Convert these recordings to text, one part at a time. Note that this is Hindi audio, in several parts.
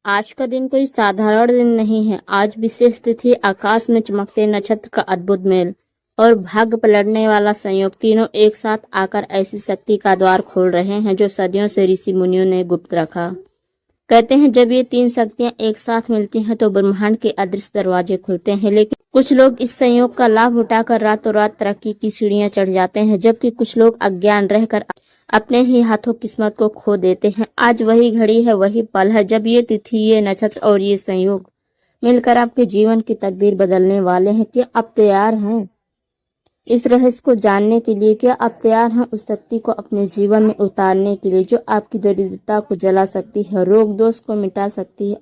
आज का दिन कोई साधारण दिन नहीं है। आज विशेष तिथि, आकाश में चमकते नक्षत्र का अद्भुत मेल और भाग्य पलटने वाला संयोग, तीनों एक साथ आकर ऐसी शक्ति का द्वार खोल रहे हैं जो सदियों से ऋषि मुनियों ने गुप्त रखा। कहते हैं जब ये तीन शक्तियां एक साथ मिलती हैं तो ब्रह्मांड के अदृश्य दरवाजे खुलते हैं। लेकिन कुछ लोग इस संयोग का लाभ उठाकर रातों रात तरक्की की सीढ़ियां चढ़ जाते हैं, जबकि कुछ लोग अज्ञान रहकर अपने ही हाथों किस्मत को खो देते हैं। आज वही घड़ी है, वही पल है जब ये तिथि, ये नक्षत्र और ये संयोग मिलकर आपके जीवन की तकदीर बदलने वाले हैं। क्या आप तैयार हैं इस रहस्य को जानने के लिए? क्या आप तैयार हैं उस शक्ति को अपने जीवन में उतारने के लिए जो आपकी दरिद्रता को जला सकती है, रोग दोष को मिटा सकती है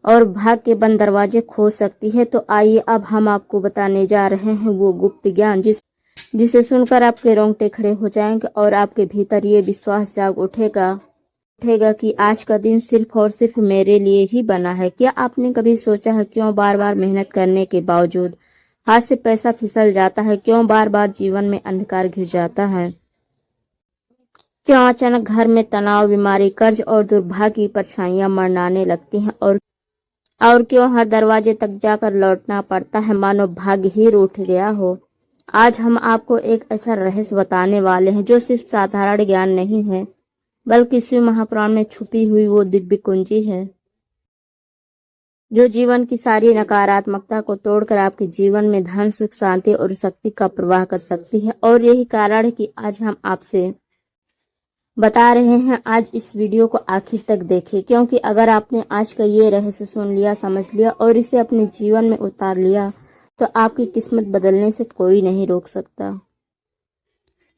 और भाग्य के बंद दरवाजे खोल सकती है? तो आइए अब हम आपको बताने जा रहे हैं वो गुप्त ज्ञान जिसे सुनकर आपके रोंगटे खड़े हो जाएंगे और आपके भीतर ये विश्वास जाग उठेगा कि आज का दिन सिर्फ और सिर्फ मेरे लिए ही बना है। क्या आपने कभी सोचा है क्यों बार बार मेहनत करने के बावजूद हाथ से पैसा फिसल जाता है? क्यों बार बार जीवन में अंधकार घिर जाता है? क्यों अचानक घर में तनाव, बीमारी, कर्ज और दुर्भाग्य की परछाइयां मंडराने लगती हैं? और क्यों हर दरवाजे तक जाकर लौटना पड़ता है मानो भाग्य ही रूठ गया हो? आज हम आपको एक ऐसा रहस्य बताने वाले हैं जो सिर्फ साधारण ज्ञान नहीं है, बल्कि शिव महापुराण में छुपी हुई वो दिव्य कुंजी है जो जीवन की सारी नकारात्मकता को तोड़कर आपके जीवन में धन, सुख, शांति और शक्ति का प्रवाह कर सकती है। और यही कारण है कि आज हम आपसे बता रहे हैं। आज इस वीडियो को आखिर तक देखें, क्योंकि अगर आपने आज का ये रहस्य सुन लिया, समझ लिया और इसे अपने जीवन में उतार लिया तो आपकी किस्मत बदलने से कोई नहीं रोक सकता।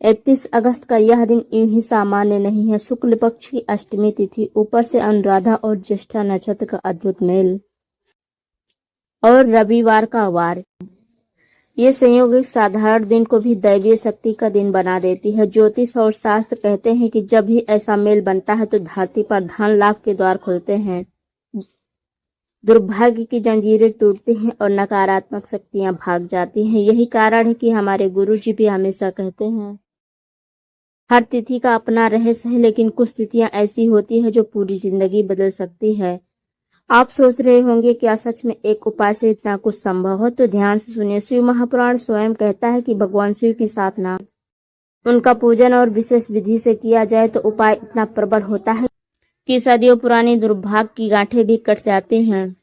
31 अगस्त का यह दिन यूं ही सामान्य नहीं है। शुक्ल पक्ष की अष्टमी तिथि, ऊपर से अनुराधा और ज्येष्ठा नक्षत्र का अद्भुत मेल और रविवार का वार, ये संयोग एक साधारण दिन को भी दैवीय शक्ति का दिन बना देती है। ज्योतिष और शास्त्र कहते हैं कि जब भी ऐसा मेल बनता है तो धरती पर धन लाभ के द्वार खुलते हैं, दुर्भाग्य की जंजीरें टूटती हैं और नकारात्मक शक्तियां भाग जाती हैं। यही कारण है कि हमारे गुरुजी भी हमेशा कहते हैं हर तिथि का अपना रहस्य है, लेकिन कुछ तिथियां ऐसी होती है जो पूरी जिंदगी बदल सकती है। आप सोच रहे होंगे क्या सच में एक उपाय से इतना कुछ संभव हो? तो ध्यान से सुनिए। शिव महापुराण स्वयं कहता है कि भगवान शिव की साधना, उनका पूजन और विशेष विधि से किया जाए तो उपाय इतना प्रबल होता है कि सदियों पुरानी दुर्भाग्य की गांठें भी कट जाती हैं।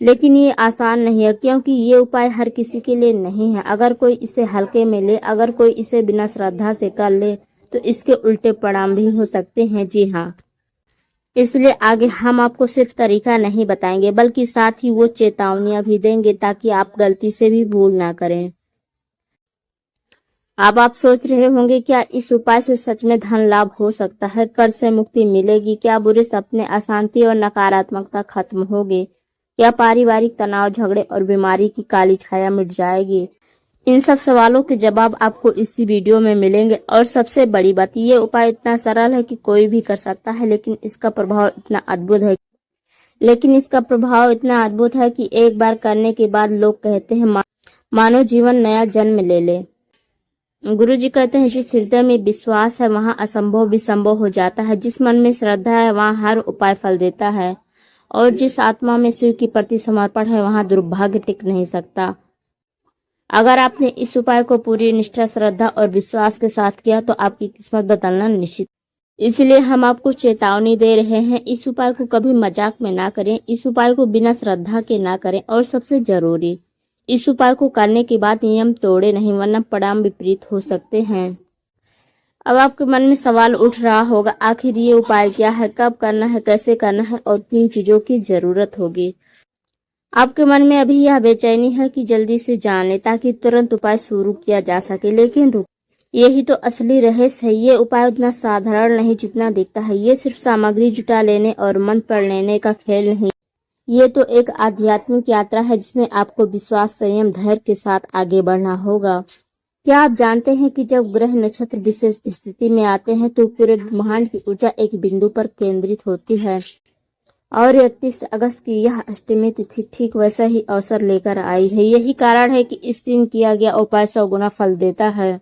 लेकिन ये आसान नहीं है, क्योंकि ये उपाय हर किसी के लिए नहीं है। अगर कोई इसे हल्के में ले, अगर कोई इसे बिना श्रद्धा से कर ले तो इसके उल्टे परिणाम भी हो सकते हैं। जी हाँ, इसलिए आगे हम आपको सिर्फ तरीका नहीं बताएंगे, बल्कि साथ ही वो चेतावनियां भी देंगे ताकि आप गलती से भी भूल ना करें। अब आप सोच रहे होंगे क्या इस उपाय से सच में धन लाभ हो सकता है? कर्ज से मुक्ति मिलेगी? क्या बुरे सपने, अशांति और नकारात्मकता खत्म होगी? क्या पारिवारिक तनाव, झगड़े और बीमारी की काली छाया मिट जाएगी? इन सब सवालों के जवाब आपको इसी वीडियो में मिलेंगे। और सबसे बड़ी बात, ये उपाय इतना सरल है कि कोई भी कर सकता है, लेकिन इसका प्रभाव इतना अद्भुत है कि एक बार करने के बाद लोग कहते हैं मानो जीवन नया जन्म ले ले। गुरुजी कहते हैं जिस हृदय में विश्वास है वहां असंभव भी संभव हो जाता है। जिस मन में श्रद्धा है वहां हर उपाय फल देता है और जिस आत्मा में शिव के प्रति समर्पण है वहां दुर्भाग्य टिक नहीं सकता। अगर आपने इस उपाय को पूरी निष्ठा, श्रद्धा और विश्वास के साथ किया तो आपकी किस्मत बदलना निश्चित। इसलिए हम आपको चेतावनी दे रहे हैं, इस उपाय को कभी मजाक में ना करें, इस उपाय को बिना श्रद्धा के ना करें और सबसे जरूरी, इस उपाय को करने के बाद नियम तोड़े नहीं, वरना परिणाम विपरीत हो सकते हैं। अब आपके मन में सवाल उठ रहा होगा, आखिर ये उपाय क्या है, कब करना है, कैसे करना है और किन चीजों की जरूरत होगी? आपके मन में अभी यह बेचैनी है कि जल्दी से जान ले ताकि तुरंत उपाय शुरू किया जा सके। लेकिन रुक, यही तो असली रहस्य है। ये उपाय उतना साधारण नहीं जितना दिखता है। ये सिर्फ सामग्री जुटा लेने और मंत्र पढ़ लेने का खेल नहीं, ये तो एक आध्यात्मिक यात्रा है जिसमें आपको विश्वास, संयम, धैर्य के साथ आगे बढ़ना होगा। क्या आप जानते हैं कि जब ग्रह नक्षत्र विशेष स्थिति में आते हैं तो पूरे ब्रह्मांड की ऊर्जा एक बिंदु पर केंद्रित होती है? और 31 अगस्त की यह अष्टमी तिथि ठीक वैसा ही अवसर लेकर आई है। यही कारण है कि इस दिन किया गया उपाय 100 गुना फल देता है।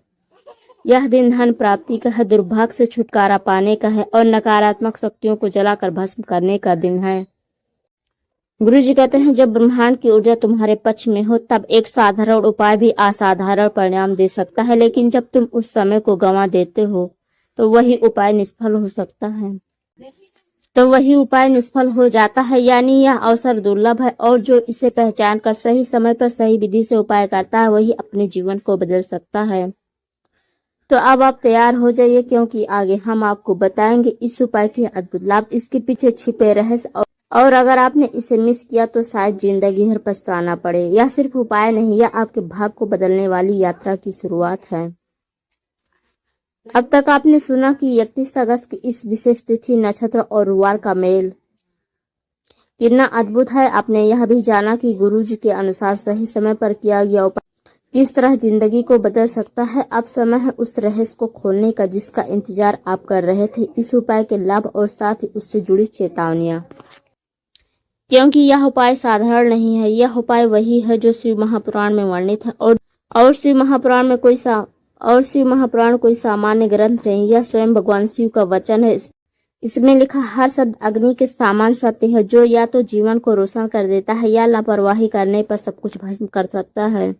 यह दिन धन प्राप्ति का है, दुर्भाग्य से छुटकारा पाने का है और नकारात्मक शक्तियों को जलाकर भस्म करने का दिन है। गुरु जी कहते हैं जब ब्रह्मांड की ऊर्जा तुम्हारे पक्ष में हो तब एक साधारण उपाय भी असाधारण परिणाम दे सकता है, लेकिन जब तुम उस समय को गंवा देते हो तो वही उपाय निष्फल हो सकता है, तो वही उपाय निष्फल हो जाता है। यानी यह अवसर दुर्लभ है और जो इसे पहचान कर सही समय पर सही विधि से उपाय करता है वही अपने जीवन को बदल सकता है। तो अब आप तैयार हो जाइए, क्योंकि आगे हम आपको बताएंगे इस उपाय के अद्भुत लाभ, इसके पीछे छिपे रहस्य और अगर आपने इसे मिस किया तो शायद जिंदगी भर पछताना पड़े। यह सिर्फ उपाय नहीं, यह आपके भाग्य को बदलने वाली यात्रा की शुरुआत है। अब तक आपने सुना कि 31 अगस्त की इस विशेष तिथि, नक्षत्र और वार का मेल कितना अद्भुत है। आपने यह भी जाना कि गुरु जी के अनुसार सही समय पर किया गया उपाय किस तरह जिंदगी को बदल सकता है। अब समय है उस रहस्य को खोलने का जिसका इंतजार आप कर रहे थे, इस उपाय के लाभ और साथ ही उससे जुड़ी चेतावनियां। क्योंकि यह उपाय साधारण नहीं है, यह उपाय वही है जो शिव महापुराण में वर्णित है और शिव महापुराण कोई सामान्य ग्रंथ नहीं, यह स्वयं भगवान शिव का वचन है। इसमें लिखा हर शब्द अग्नि के समान सत्य है, जो या तो जीवन को रोशन कर देता है या लापरवाही करने पर सब कुछ भस्म कर सकता है।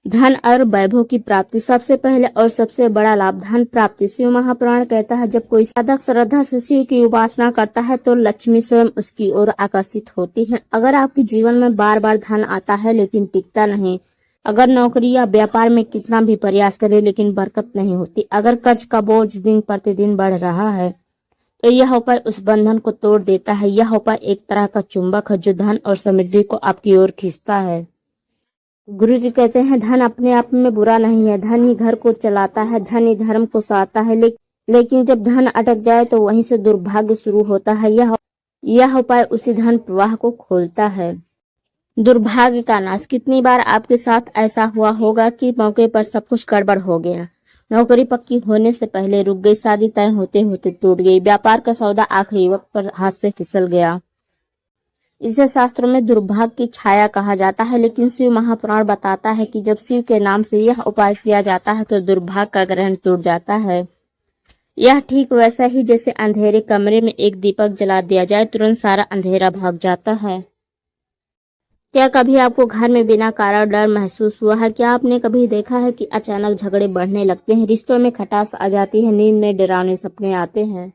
धन और वैभव की प्राप्ति, सबसे पहले और सबसे बड़ा लाभ धन प्राप्ति। शिव महापुराण कहता है जब कोई साधक श्रद्धा से शिव की उपासना करता है तो लक्ष्मी स्वयं उसकी ओर आकर्षित होती है। अगर आपके जीवन में बार बार धन आता है लेकिन टिकता नहीं, अगर नौकरी या व्यापार में कितना भी प्रयास करे लेकिन बरकत नहीं होती, अगर कर्ज का बोझ दिन प्रतिदिन बढ़ रहा है, तो यह उपाय उस बंधन को तोड़ देता है। यह उपाय एक तरह का चुंबक है जो धन और समृद्धि को आपकी ओर खींचता है। गुरु जी कहते हैं धन अपने आप में बुरा नहीं है, धन ही घर को चलाता है, धन ही धर्म को सहाता है, लेकिन जब धन अटक जाए तो वहीं से दुर्भाग्य शुरू होता है। यह उपाय उसी धन प्रवाह को खोलता है। दुर्भाग्य का नाश, कितनी बार आपके साथ ऐसा हुआ होगा कि मौके पर सब कुछ गड़बड़ हो गया, नौकरी पक्की होने से पहले रुक गई, शादी तय होते होते टूट गई, व्यापार का सौदा आखिरी वक्त पर हाथ से फिसल गया। इसे शास्त्रों में दुर्भाग्य की छाया कहा जाता है, लेकिन शिव महापुराण बताता है कि जब शिव के नाम से यह उपाय किया जाता है तो दुर्भाग्य का ग्रहण टूट जाता है। यह ठीक वैसा ही जैसे अंधेरे कमरे में एक दीपक जला दिया जाए, तुरंत सारा अंधेरा भाग जाता है। क्या कभी आपको घर में बिना कारण डर महसूस हुआ है? क्या आपने कभी देखा है कि अचानक झगड़े बढ़ने लगते हैं, रिश्तों में खटास आ जाती है, नींद में डरावने सपने आते हैं,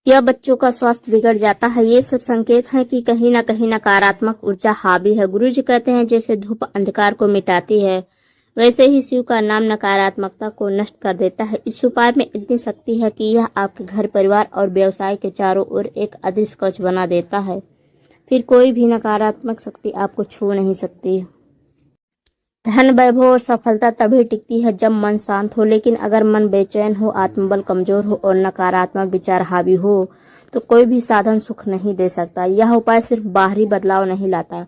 या बच्चों का स्वास्थ्य बिगड़ जाता है? ये सब संकेत हैं कि कहीं न कहीं नकारात्मक ऊर्जा हावी है। गुरु जी कहते हैं जैसे धूप अंधकार को मिटाती है, वैसे ही शिव का नाम नकारात्मकता को नष्ट कर देता है। इस उपाय में इतनी शक्ति है कि यह आपके घर, परिवार और व्यवसाय के चारों ओर एक अदृश्य कवच बना देता है। फिर कोई भी नकारात्मक शक्ति आपको छू नहीं सकती। धन, वैभव और सफलता तभी टिकती है जब मन शांत हो, लेकिन अगर मन बेचैन हो, आत्मबल कमजोर हो और नकारात्मक विचार हावी हो तो कोई भी साधन सुख नहीं दे सकता। यह उपाय सिर्फ बाहरी बदलाव नहीं लाता,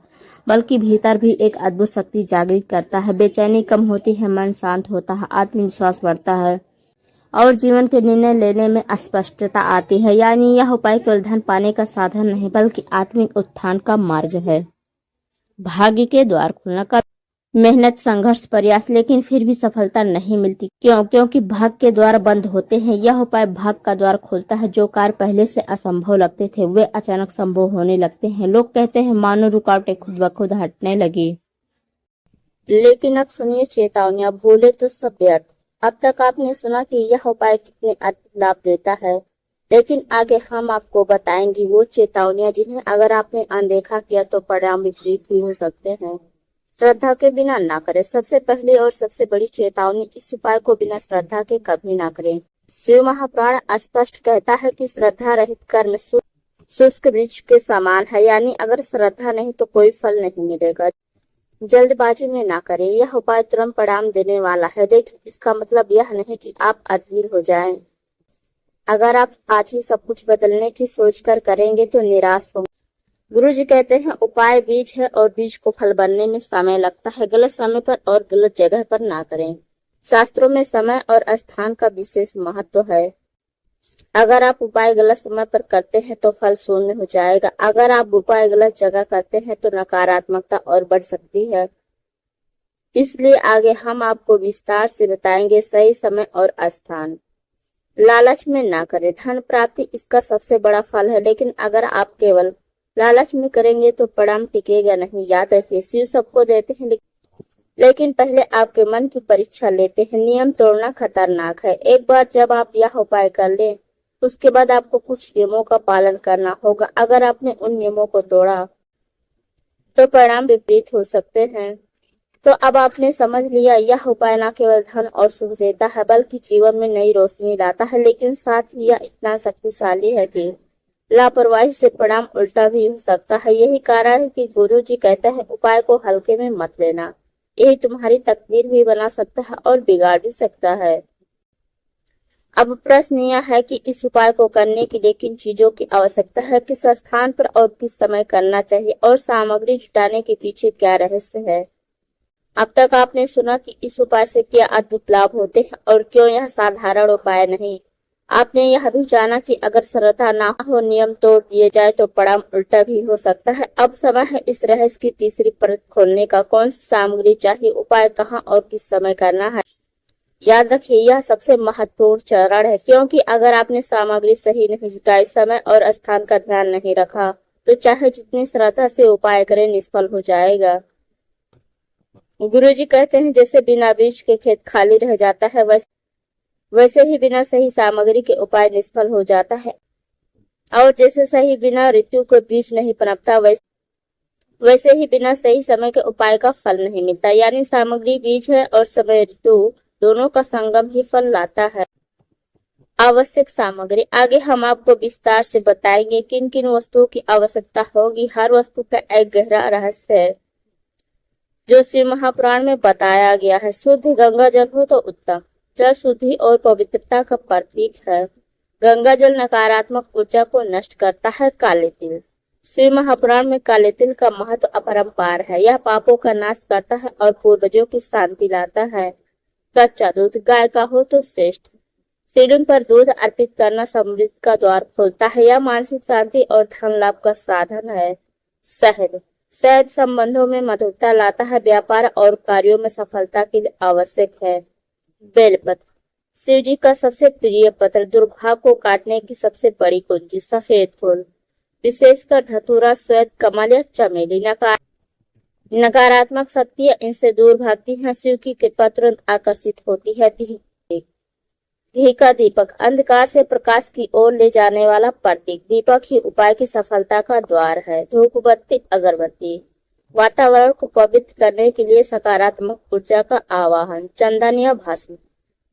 बल्कि भीतर भी एक अद्भुत शक्ति जागृत करता है। बेचैनी कम होती है, मन शांत होता है, आत्मविश्वास बढ़ता है और जीवन के निर्णय लेने में स्पष्टता आती है। यानी यह उपाय केवल धन पाने का साधन नहीं, बल्कि आत्मिक उत्थान का मार्ग है। भाग्य के द्वार खुलना का मेहनत, संघर्ष, प्रयास, लेकिन फिर भी सफलता नहीं मिलती। क्योंकि भाग्य के द्वार बंद होते हैं। यह उपाय भाग्य का द्वार खोलता है। जो कार्य पहले से असंभव लगते थे वे अचानक संभव होने लगते हैं। लोग कहते हैं मानो रुकावटें खुद ब खुद हटने लगी, लेकिन अब सुनिए चेतावनियां, भूले तो सब व्यर्थ। अब तक आपने सुना कि यह उपाय कितने अद्भुत लाभ देता है, लेकिन आगे हम आपको बताएंगे वो चेतावनियां जिन्हें अगर आपने अनदेखा किया तो परिणाम विपरीत भी हो सकते हैं। श्रद्धा के बिना ना करें। सबसे पहली और सबसे बड़ी चेतावनी, इस उपाय को बिना श्रद्धा के कभी ना करें। शिव महापुराण स्पष्ट कहता है कि श्रद्धा रहित कर्म शुष्क वृक्ष के समान है, यानी अगर श्रद्धा नहीं तो कोई फल नहीं मिलेगा। जल्दबाजी में ना करें, यह उपाय तुरंत परिणाम देने वाला है, लेकिन इसका मतलब यह नहीं कि आप अधीर हो जाएं। अगर आप आज ही सब कुछ बदलने की सोचकर करेंगे तो निराश होंगे। गुरु जी कहते हैं उपाय बीज है और बीज को फल बनने में समय लगता है। गलत समय पर और गलत जगह पर ना करें। शास्त्रों में समय और स्थान का विशेष महत्व है। अगर आप उपाय गलत समय पर करते हैं तो फल शून्य हो जाएगा। अगर आप उपाय गलत जगह करते हैं तो नकारात्मकता और बढ़ सकती है। इसलिए आगे हम आपको विस्तार से बताएंगे सही समय और स्थान। लालच में ना करें। धन प्राप्ति इसका सबसे बड़ा फल है, लेकिन अगर आप केवल लालच में करेंगे तो परिणाम टिकेगा नहीं। याद रखिए, शिव सबको देते हैं, लेकिन पहले आपके मन की परीक्षा लेते हैं। नियम तोड़ना खतरनाक है। एक बार जब आप यह उपाय कर लें, उसके बाद आपको कुछ नियमों का पालन करना होगा। अगर आपने उन नियमों को तोड़ा तो परिणाम विपरीत हो सकते हैं। तो अब आपने समझ लिया, यह उपाय न केवल धन और सुख देता है, बल्कि जीवन में नई रोशनी लाता है, लेकिन साथ ही यह इतना शक्तिशाली है कि लापरवाही से परिणाम उल्टा भी हो सकता है। यही कारण है कि गुरु जी कहते हैं, उपाय को हल्के में मत लेना। यही तुम्हारी तकदीर भी बना सकता है और बिगाड़ भी सकता है। अब प्रश्न यह है कि इस उपाय को करने के लिए किन चीजों की आवश्यकता है, किस स्थान पर और किस समय करना चाहिए, और सामग्री जुटाने के पीछे क्या रहस्य है। अब तक आपने सुना कि इस उपाय से क्या अद्भुत लाभ होते हैं और क्यों यह साधारण उपाय नहीं। आपने यह भी जाना कि अगर श्रद्धा ना हो, नियम तोड़ दिए जाए तो परिणाम उल्टा भी हो सकता है। अब समय है इस रहस्य की तीसरी परत खोलने का। कौन सी सामग्री चाहिए, उपाय कहाँ और किस समय करना है। याद रखिए, यह सबसे महत्वपूर्ण चरण है, क्योंकि अगर आपने सामग्री सही नहीं जुटाई, समय और स्थान का ध्यान नहीं रखा, तो चाहे जितनी श्रद्धा से उपाय करें, निष्फल हो जाएगा। गुरुजी कहते हैं, जैसे बिना बीज के खेत खाली रह जाता है, वैसे ही बिना सही सामग्री के उपाय निष्फल हो जाता है। और जैसे सही बिना ऋतु के बीज नहीं पनपता, वैसे ही बिना सही समय के उपाय का फल नहीं मिलता। यानी सामग्री बीज है और समय ऋतु, दोनों का संगम ही फल लाता है। आवश्यक सामग्री। आगे हम आपको विस्तार से बताएंगे किन किन वस्तुओं की आवश्यकता होगी। हर वस्तु का एक गहरा रहस्य है जो शिव महापुराण में बताया गया है। शुद्ध गंगा जल हो तो उत्तम। जल शुद्धि और पवित्रता का प्रतीक है। गंगा जल नकारात्मक ऊर्जा को नष्ट करता है। काले तिल। शिव महापुराण में काले तिल का महत्व अपरंपार है। यह पापों का नाश करता है और पूर्वजों की शांति लाता है। कच्चा दूध। गाय का हो तो श्रेष्ठ। शिवलिंग पर दूध अर्पित करना समृद्धि का द्वार खोलता है। यह मानसिक शांति और धन लाभ का साधन है। शहद। शहद संबंधों में मधुरता लाता है। व्यापार और कार्यों में सफलता के लिए आवश्यक है। बेलपत्र। शिव जी का सबसे प्रिय पत्र, दुर्भाग्य को काटने की सबसे बड़ी कुंजी। सफेद फूल, विशेषकर धतूरा, श्वेत कमल या चमेली नकारात्मक शक्तियां इनसे दूर भागती हैं। शिव की कृपा तुरंत आकर्षित होती है। घी का दीपक, अंधकार से प्रकाश की ओर ले जाने वाला प्रतीक। दीपक ही उपाय की सफलता का द्वार है। धूपबत्ती, अगरबत्ती, वातावरण को पवित्र करने के लिए सकारात्मक ऊर्जा का आवाहन। चंदन या भस्म।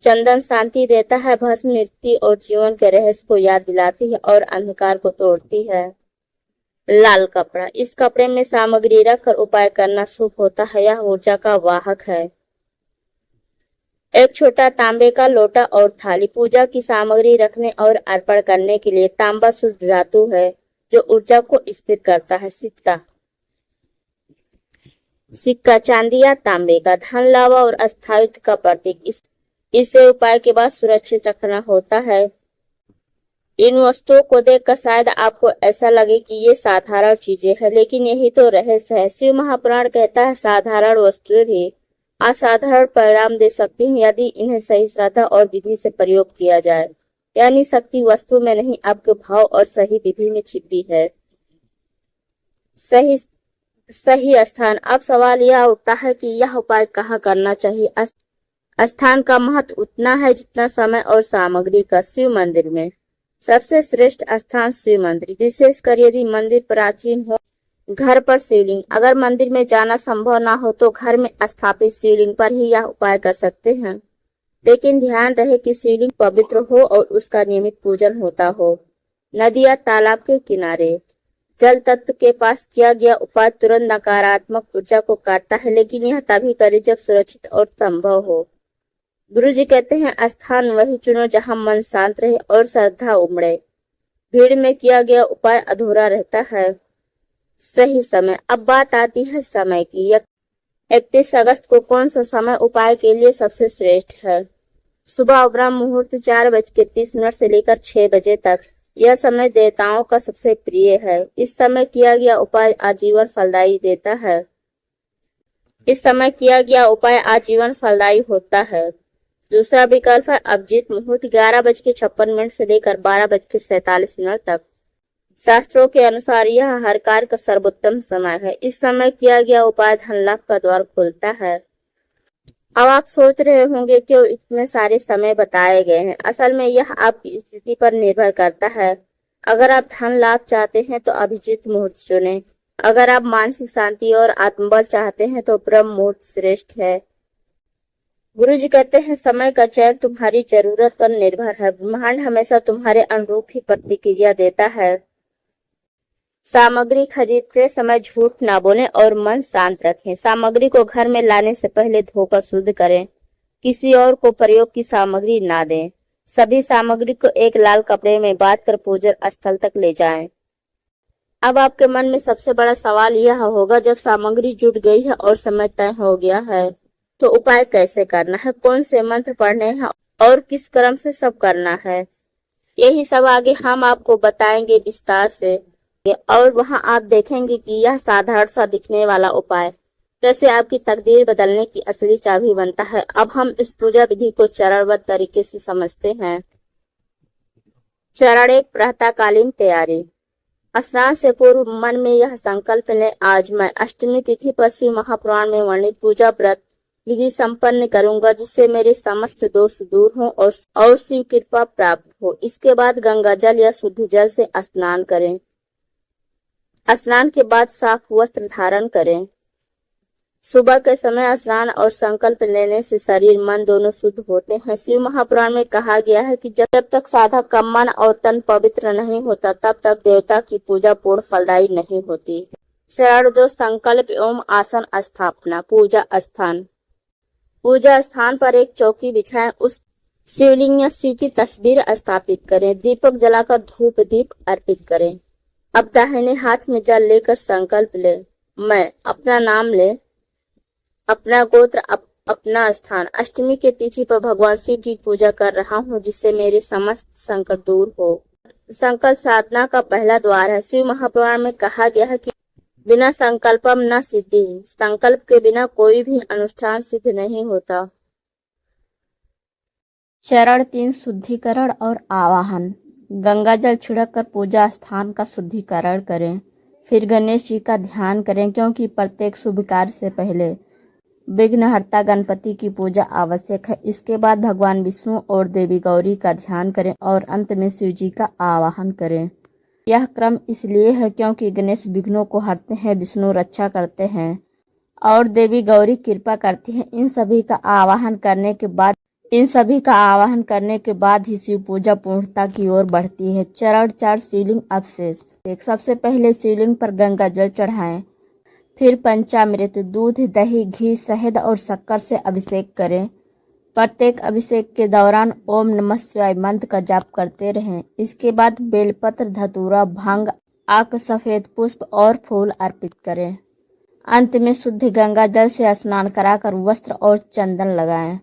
चंदन शांति देता है। भस्म मृत्यु और जीवन के रहस्य को याद दिलाती है और अंधकार को तोड़ती है। लाल कपड़ा। इस कपड़े में सामग्री रखकर उपाय करना शुभ होता है। यह ऊर्जा का वाहक है। एक छोटा तांबे का लोटा और थाली। पूजा की सामग्री रखने और अर्पण करने के लिए। तांबा शुद्ध धातु है जो ऊर्जा को स्थिर करता है। सिक्का चांदी या तांबे का, धन लाभ और स्थायित्व का प्रतीक। इसे उपाय के बाद सुरक्षित रखना होता है। इन वस्तुओं को देखकर शायद आपको ऐसा लगे कि ये साधारण चीजें हैं, लेकिन यही तो रहस्य है। शिव महापुराण कहता है, साधारण वस्तुएं भी असाधारण परिणाम दे सकती हैं यदि इन्हें सही श्रद्धा और विधि से प्रयोग किया जाए। यानी शक्ति वस्तु में नहीं, आपके भाव और सही विधि में छिपी है। सही स्थान। अब सवाल यह उठता है कि यह उपाय कहाँ करना चाहिए। स्थान का महत्व उतना है जितना समय और सामग्री का। शिव मंदिर में सबसे श्रेष्ठ स्थान शिव मंदिर, विशेषकर यदि मंदिर प्राचीन हो। घर पर शिवलिंग। अगर मंदिर में जाना संभव ना हो तो घर में स्थापित शिवलिंग पर ही यह उपाय कर सकते हैं, लेकिन ध्यान रहे कि शिवलिंग पवित्र हो और उसका नियमित पूजन होता हो। नदी या तालाब के किनारे। जल तत्व के पास किया गया उपाय तुरंत नकारात्मक ऊर्जा को काटता है, लेकिन यह तभी करे जब सुरक्षित और संभव हो। गुरु जी कहते हैं, स्थान वही चुनो जहाँ मन शांत रहे और श्रद्धा उमड़े। भीड़ में किया गया उपाय अधूरा रहता है। सही समय। अब बात आती है समय की। 31 अगस्त को कौन सा समय उपाय के लिए सबसे श्रेष्ठ है। सुबह ब्रह्म मुहूर्त 4:30 से लेकर 6 बजे तक। यह समय देवताओं का सबसे प्रिय है। इस समय किया गया उपाय आजीवन फलदायी देता है। इस समय किया गया उपाय आजीवन फलदायी होता है। दूसरा विकल्प है अभिजीत मुहूर्त 11:56 से लेकर 12:47 तक। शास्त्रों के अनुसार यह हर कार्य का सर्वोत्तम समय है। इस समय किया गया उपाय धन लाभ का द्वार खोलता है। अब आप सोच रहे होंगे क्यों इतने सारे समय बताए गए हैं। असल में यह आपकी स्थिति पर निर्भर करता है। अगर आप धन लाभ चाहते हैं तो अभिजीत मुहूर्त चुनें। अगर आप मानसिक शांति और आत्मबल चाहते हैं तो ब्रह्म मुहूर्त श्रेष्ठ है। गुरु जी कहते हैं समय का चयन तुम्हारी जरूरत पर निर्भर है। ब्रह्मांड हमेशा तुम्हारे अनुरूप ही प्रतिक्रिया देता है। सामग्री खरीदते समय झूठ ना बोलें और मन शांत रखें। सामग्री को घर में लाने से पहले धोकर शुद्ध करें। किसी और को प्रयोग की सामग्री ना दें। सभी सामग्री को एक लाल कपड़े में बांधकर पूजन स्थल तक ले जाएं। अब आपके मन में सबसे बड़ा सवाल यह होगा, जब सामग्री जुट गई है और समय तय हो गया है तो उपाय कैसे करना है, कौन से मंत्र पढ़ने हैं और किस क्रम से सब करना है। यही सब आगे हम आपको बताएंगे विस्तार से और वहां आप देखेंगे कि यह साधारण सा दिखने वाला उपाय कैसे आपकी तकदीर बदलने की असली चाबी बनता है। अब हम इस पूजा विधि को चरणबद्ध तरीके से समझते हैं। चरण 1, प्रातःकालीन तैयारी। स्नान से पूर्व मन में यह संकल्प लें, आज मैं अष्टमी तिथि पर शिव महापुराण में वर्णित पूजा व्रत विधि संपन्न करूंगा जिससे मेरे समस्त दोष दूर हो और शिव कृपा प्राप्त हो। इसके बाद गंगा जल या शुद्ध जल से स्नान करें। स्नान के बाद साफ वस्त्र धारण करें। सुबह के समय स्नान और संकल्प लेने से शरीर मन दोनों शुद्ध होते हैं। शिव महापुराण में कहा गया है कि जब तक साधक का मन और तन पवित्र नहीं होता तब तक देवता की पूजा पूर्ण फलदायी नहीं होती। चरण 2, संकल्प एवं आसन स्थापना। पूजा स्थान। पूजा स्थान पर एक चौकी बिछाएं। उस शिवलिंग या शिव की तस्वीर स्थापित करें। दीपक जलाकर धूप दीप अर्पित करें। अब दाहिने हाथ में जल लेकर संकल्प ले। मैं अपना नाम ले, अपना गोत्र, अपना स्थान। अष्टमी के तिथि पर भगवान शिव की पूजा कर रहा हूँ जिससे मेरे समस्त संकट दूर हो। संकल्प साधना का पहला द्वार है। शिव महापुराण में कहा गया है कि बिना संकल्पम न सिद्धि। संकल्प के बिना कोई भी अनुष्ठान सिद्ध नहीं होता। चरण 3, शुद्धिकरण और आवाहन। गंगा जल छिड़क कर पूजा स्थान का शुद्धिकरण करें। फिर गणेश जी का ध्यान करें क्योंकि प्रत्येक शुभ कार्य से पहले विघ्नहर्ता गणपति की पूजा आवश्यक है। इसके बाद भगवान विष्णु और देवी गौरी का ध्यान करें और अंत में शिव जी का आवाहन करें। यह क्रम इसलिए है क्योंकि गणेश विघ्नों को हरते हैं, विष्णु रक्षा करते हैं और देवी गौरी कृपा करती हैं। इन सभी का आवाहन करने के बाद ही शिव पूजा पूर्णता की ओर बढ़ती है। चरण 4, शिवलिंग अभिषेक। सबसे पहले शिवलिंग पर गंगा जल चढ़ाएं। फिर पंचामृत, दूध, दही, घी, शहद और शक्कर से अभिषेक करें। प्रत्येक अभिषेक के दौरान ओम नमः शिवाय मंत्र का जाप करते रहें। इसके बाद बेलपत्र, धतूरा, भांग, आक, सफेद पुष्प और फूल अर्पित करें। अंत में शुद्ध गंगा जल से स्नान कराकर वस्त्र और चंदन लगाएं।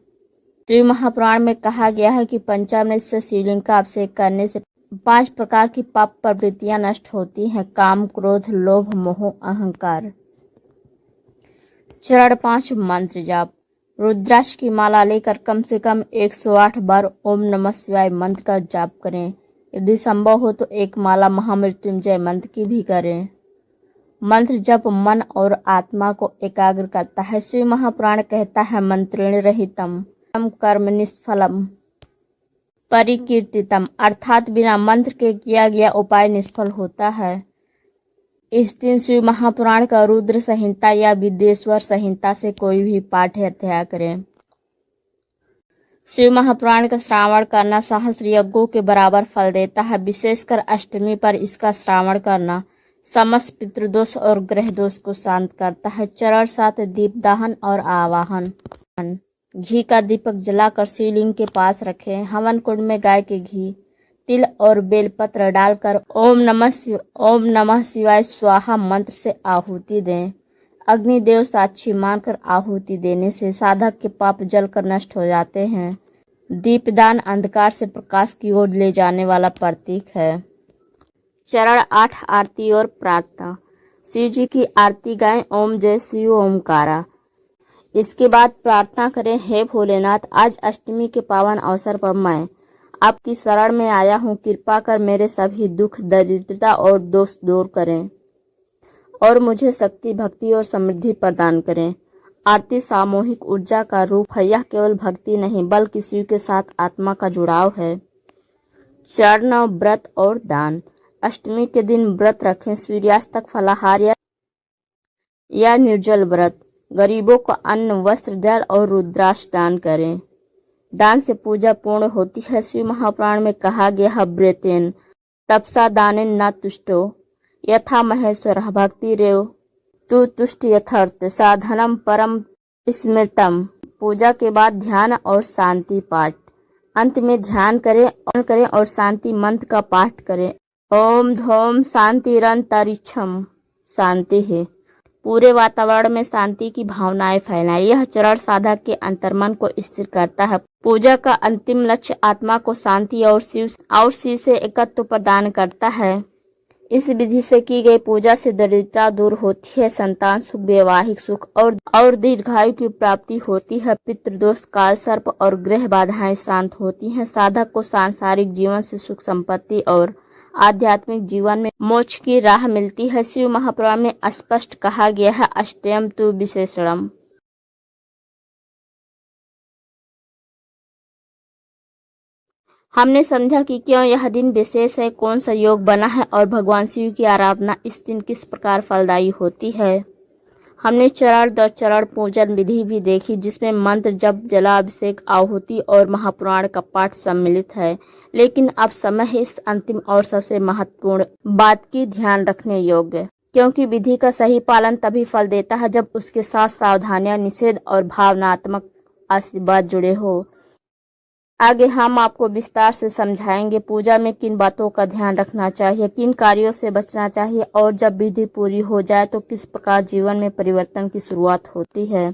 शिव महापुराण में कहा गया है कि पंचामृत से शिवलिंग का अभिषेक करने से 5 प्रकार की पाप प्रवृत्तियां नष्ट होती हैं। काम, क्रोध, लोभ, मोह, अहंकार। चरण 5, मंत्र जाप। रुद्राक्ष की माला लेकर कम से कम 108 बार ओम नमः शिवाय मंत्र का जाप करें। यदि संभव हो तो एक माला महामृत्युंजय मंत्र की भी करें। मंत्र जप मन और आत्मा को एकाग्र करता है। शिव महापुराण कहता है, मंत्रेण रहितम कर्म निष्फलम परिकीर्तितम, अर्थात बिना मंत्र के किया गया उपाय निष्फल होता है। इस दिन शिव महापुराण का रुद्र संहिता या विद्येश्वर संहिता से कोई भी पाठ अध्याय करें। शिव महापुराण का श्रावण करना सहस्त्र यज्ञों के बराबर फल देता है। विशेषकर अष्टमी पर इसका श्रावण करना समस्त पितृदोष और ग्रह दोष को शांत करता है। चरण 7, दीपदाहन और आवाहन। घी का दीपक जलाकर शिवलिंग के पास रखें। हवन कुंड में गाय के घी, तिल और बेलपत्र डालकर ओम नमः शिवाय स्वाहा मंत्र से आहुति दें। अग्निदेव साक्षी मानकर आहुति देने से साधक के पाप जलकर नष्ट हो जाते हैं। दीपदान अंधकार से प्रकाश की ओर ले जाने वाला प्रतीक है। चरण 8, आरती और प्रार्थना। शिव जी की आरती गाएं। ओम जय शिव ओमकारा। इसके बाद प्रार्थना करें, हे भोलेनाथ, आज अष्टमी के पावन अवसर पर मैं आपकी शरण में आया हूँ। कृपा कर मेरे सभी दुख, दरिद्रता और दोष दूर करें और मुझे शक्ति, भक्ति और समृद्धि प्रदान करें। आरती सामूहिक ऊर्जा का रूप है। यह केवल भक्ति नहीं बल्कि शिव के साथ आत्मा का जुड़ाव है। चरण, व्रत और दान। अष्टमी के दिन व्रत रखें, सूर्यास्त तक फलाहार या निर्जल व्रत। गरीबों को अन्न, वस्त्र, जल और रुद्राक्ष दान करें। दान से पूजा पूर्ण होती है। शिव महापुराण में कहा गया है, ब्रेतेन तपसा दानेन न तुष्टो यथा महेश्वर भक्ति रेव तु तुष्ट यथार्थ साधनम परम स्मृतम। पूजा के बाद ध्यान और शांति पाठ। अंत में ध्यान करें और शांति मंत्र का पाठ करें। ओम धौम शांतिरंतरिक्षम। शांति है। पूरे वातावरण में शांति की भावनाएं फैलाएं। यह चरण साधक के अंतर्मन को स्थिर करता है। पूजा का अंतिम लक्ष्य आत्मा को शांति और शिव से एकत्व प्रदान करता है। इस विधि से की गई पूजा से दरिद्रता दूर होती है, संतान सुख, वैवाहिक सुख और दीर्घायु की प्राप्ति होती है। पितृदोष, काल सर्प और ग्रह बाधाएं शांत होती हैं। साधक को सांसारिक जीवन से सुख, संपत्ति और आध्यात्मिक जीवन में मोक्ष की राह मिलती है। शिव महापुराण में स्पष्ट कहा गया है, अष्टयम तु विशेषणम। हमने समझा कि क्यों यह दिन विशेष है, कौन सा योग बना है और भगवान शिव की आराधना इस दिन किस प्रकार फलदायी होती है। हमने चरण दर चरण पूजन विधि भी देखी, जिसमें मंत्र, जप, जलाभिषेक, आहुति और महापुराण का पाठ सम्मिलित है। लेकिन अब समय है इस अंतिम और सबसे महत्वपूर्ण बात की ध्यान रखने योग्य, क्योंकि विधि का सही पालन तभी फल देता है जब उसके साथ सावधानियां, निषेध और भावनात्मक आशीर्वाद जुड़े हो। आगे हम आपको विस्तार से समझाएंगे पूजा में किन बातों का ध्यान रखना चाहिए, किन कार्यों से बचना चाहिए और जब विधि पूरी हो जाए तो किस प्रकार जीवन में परिवर्तन की शुरुआत होती है।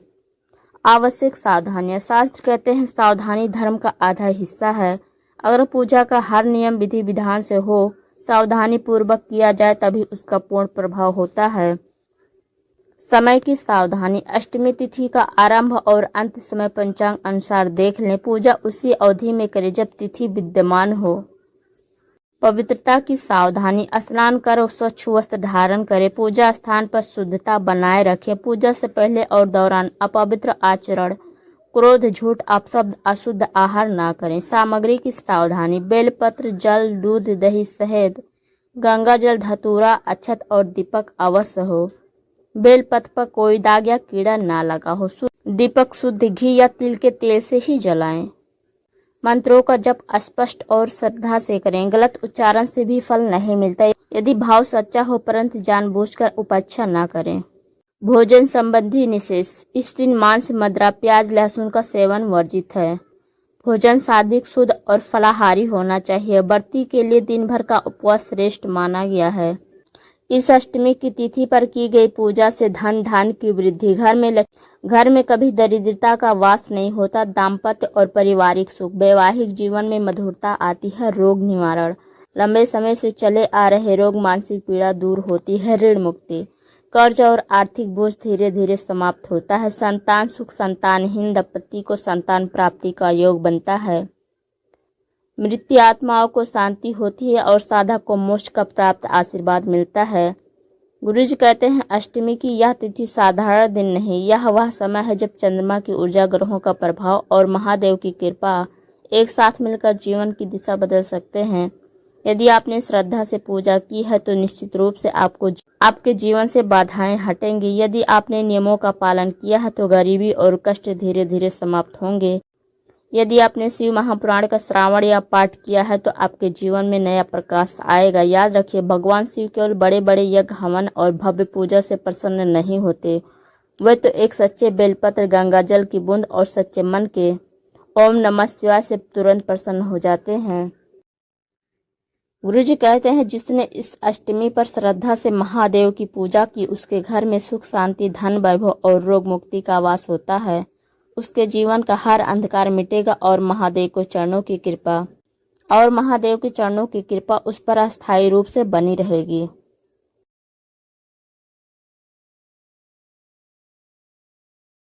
आवश्यक सावधानियां। शास्त्र कहते हैं, सावधानी धर्म का आधा हिस्सा है। अगर पूजा का हर नियम विधि विधान से हो, सावधानी पूर्वक किया जाए, तभी उसका पूर्ण प्रभाव होता है। समय की सावधानी। अष्टमी तिथि का आरंभ और अंत समय पंचांग अनुसार देख लें। पूजा उसी अवधि में करें जब तिथि विद्यमान हो। पवित्रता की सावधानी। स्नान कर स्वच्छ वस्त्र धारण करें। पूजा स्थान पर शुद्धता बनाए रखें। पूजा से पहले और दौरान अपवित्र आचरण, क्रोध, झूठ, अपशब्द, अशुद्ध आहार ना करें। सामग्री की सावधानी। बेलपत्र, जल, दूध, दही, शहद, गंगा जल, धतूरा, अक्षत और दीपक अवश्य हो। बेलपत्र पर कोई दाग या कीड़ा ना लगा हो। दीपक शुद्ध घी या तिल के तेल से ही जलाएं। मंत्रों का जप स्पष्ट और श्रद्धा से करें। गलत उच्चारण से भी फल नहीं मिलता। यदि भाव सच्चा हो परंतु जानबूझकर उपेक्षा ना करें। भोजन संबंधी निषेध। इस दिन मांस, मदिरा, प्याज, लहसुन का सेवन वर्जित है। भोजन सात्विक, शुद्ध और फलाहारी होना चाहिए। व्रती के लिए दिन भर का उपवास श्रेष्ठ माना गया है। इस अष्टमी की तिथि पर की गई पूजा से धन धान्य की वृद्धि, घर में कभी दरिद्रता का वास नहीं होता। दाम्पत्य और पारिवारिक सुख, वैवाहिक जीवन में मधुरता आती है। रोग निवारण। लंबे समय से चले आ रहे रोग, मानसिक पीड़ा दूर होती है। ऋण मुक्ति। कर्ज और आर्थिक बोझ धीरे धीरे समाप्त होता है। संतान सुख। संतानहीन दंपति को संतान प्राप्ति का योग बनता है। मृत्यु आत्माओं को शांति होती है और साधक को मोक्ष का प्राप्त आशीर्वाद मिलता है। गुरुजी कहते हैं, अष्टमी की यह तिथि साधारण दिन नहीं, यह वह समय है जब चंद्रमा की ऊर्जा, ग्रहों का प्रभाव और महादेव की कृपा एक साथ मिलकर जीवन की दिशा बदल सकते हैं। यदि आपने श्रद्धा से पूजा की है तो निश्चित रूप से आपके जीवन से बाधाएं हटेंगी। यदि आपने नियमों का पालन किया है तो गरीबी और कष्ट धीरे धीरे समाप्त होंगे। यदि आपने शिव महापुराण का श्रावण या पाठ किया है तो आपके जीवन में नया प्रकाश आएगा। याद रखिए, भगवान शिव केवल बड़े बड़े यज्ञ, हवन और भव्य पूजा से प्रसन्न नहीं होते। वे तो एक सच्चे बेलपत्र, गंगा जल की बूंद और सच्चे मन के ओम नमः शिवाय से तुरंत प्रसन्न हो जाते हैं। गुरुजी कहते हैं, जिसने इस अष्टमी पर श्रद्धा से महादेव की पूजा की, उसके घर में सुख, शांति, धन, वैभव और रोग मुक्ति का वास होता है। उसके जीवन का हर अंधकार मिटेगा और महादेव के चरणों की कृपा उस पर अस्थायी रूप से बनी रहेगी।